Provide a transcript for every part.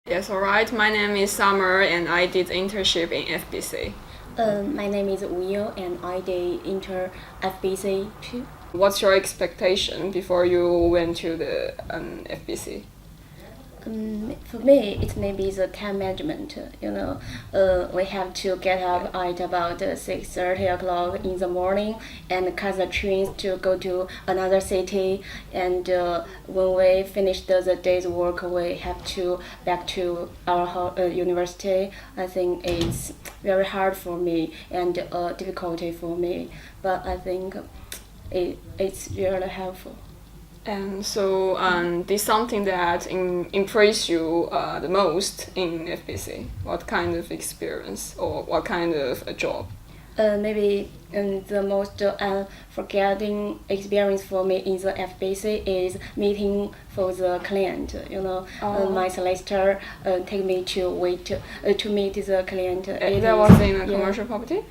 Yes, alright. My name is Summer and I did internship in FBC. My name is Will and I did FBC too. What's your expectation before you went to the FBC? For me, it may be the time management. We have to get up at about 6:30 o'clock in the morning and catch the trains to go to another city. And when we finish the day's work, we have to back to our university. I think it's very hard for me and difficulty for me, but I think it's really helpful. And so, this something that impressed you the most in FBC? What kind of experience or what kind of a job? Maybe the most unforgetting experience for me in the FBC is meeting for the client. My solicitor take me to meet the client. That was in a commercial property?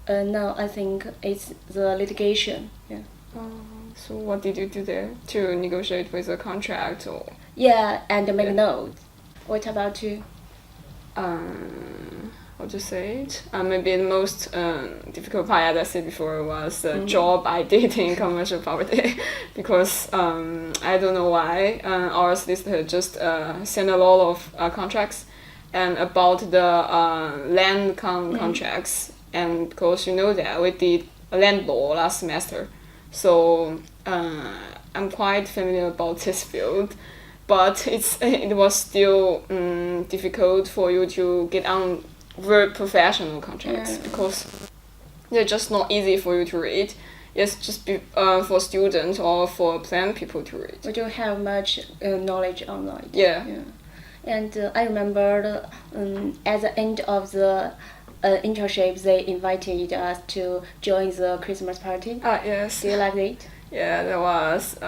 No, I think it's the litigation. Yeah. So what did you do there to negotiate with a contract or? Yeah, and make notes. What about you? How to say it? Maybe the most difficult part, as I said before, was the job I did in commercial property because I don't know why our solicitor just sent a lot of contracts and about the land contracts, and because you know that we did a land law last semester, so I'm quite familiar about this field, but it was still difficult for you to get on very professional contracts because they're just not easy for you to read. It's just for students or for plain people to read. We don't have much knowledge online. Yeah. And I remember at the end of the internship, they invited us to join the Christmas party. Yes. Do you like it? Yeah, that was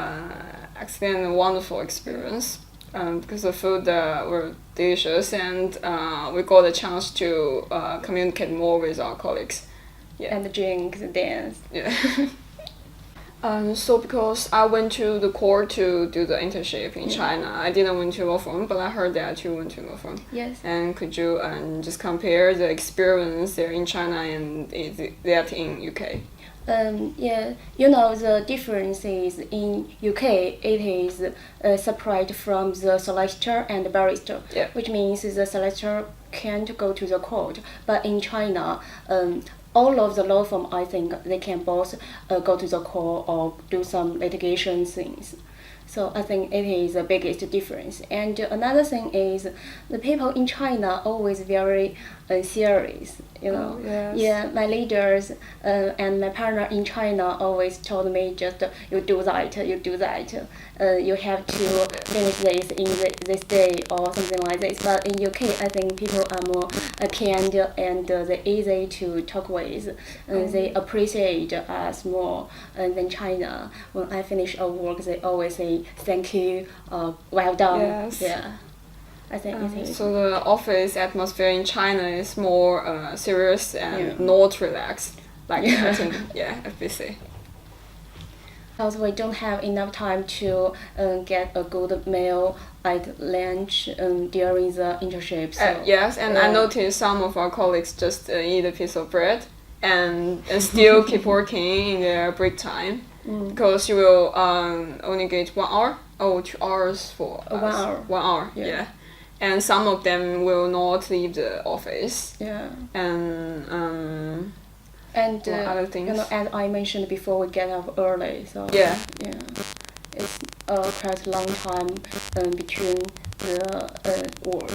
actually a wonderful experience because the food were delicious and we got a chance to communicate more with our colleagues. Yeah. And drink, dance. Yeah. So because I went to the court to do the internship in China, I didn't went to law firm, but I heard that you went to law firm. Yes. And could you just compare the experience there in China and that in UK? The difference is in UK it is separate from the solicitor and the barrister, which means the solicitor can't go to the court. But in China, all of the law firm, I think they can both go to the court or do some litigation things. So I think it is the biggest difference. And another thing is the people in China always very serious. Yes. My leaders and my partner in China always told me just you do that. You have to finish this in this day or something like this. But in UK, I think people are more kind and they're easy to talk with. They appreciate us more than China. When I finish a work, they always say thank you, well done. Yes. Yeah. I think it is. So the office atmosphere in China is more serious and not relaxed, like that in FBC. Because we don't have enough time to get a good meal at lunch during the internship. So, yes, and I noticed some of our colleagues just eat a piece of bread and still keep working in their break time because you will only get 1 hour or 2 hours for us. 1 hour. 1 hour, yeah. And some of them will not leave the office. Yeah. And other things. As I mentioned before, we get up early, so yeah, it's quite a long time between the work.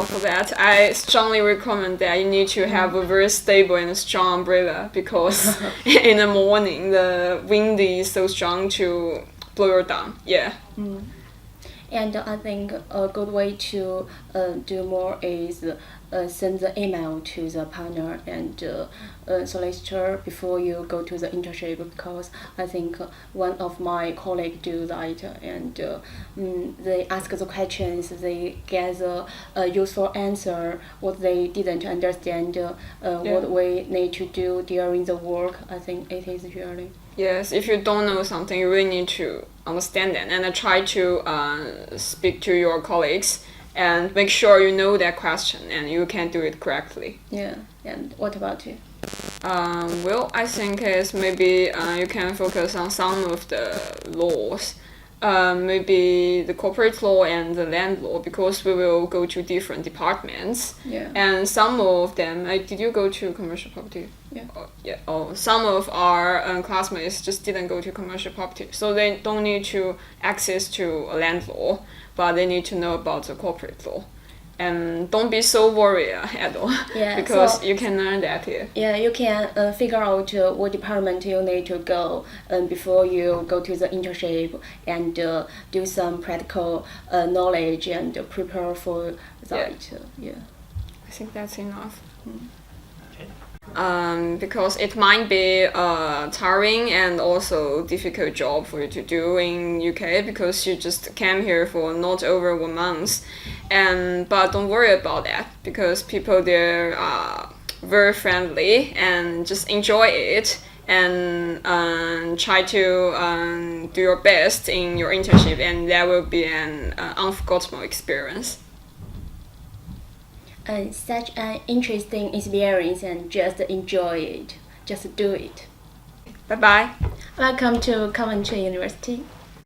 For that, I strongly recommend that you need to have a very stable and strong umbrella because in the morning the wind is so strong to blow you down. Yeah. And I think a good way to do more is send the email to the partner and solicitor before you go to the internship, because I think one of my colleagues do that and they ask the questions, they get the useful answer, what they didn't understand, what we need to do during the work. I think it is really. Yes, if you don't know something, you really need to understand it and try to speak to your colleagues and make sure you know that question and you can do it correctly. Yeah. And what about you? Well, I think is maybe you can focus on some of the laws, maybe the corporate law and the land law, because we will go to different departments. Yeah. And some of them, did you go to commercial property? Yeah. Some of our classmates just didn't go to commercial property, so they don't need to access to a land law, but they need to know about the corporate law. And don't be so worried at all, because you can learn that here. Yeah, you can figure out what department you need to go before you go to the internship, and do some practical knowledge and prepare for that. Yeah. I think that's enough. Because it might be a tiring and also difficult job for you to do in UK, because you just came here for not over 1 month, but don't worry about that, because people there are very friendly, and just enjoy it, and try to do your best in your internship, and that will be an unforgettable experience. Such an interesting experience, and just enjoy it. Just do it. Bye bye. Welcome to Coventry University.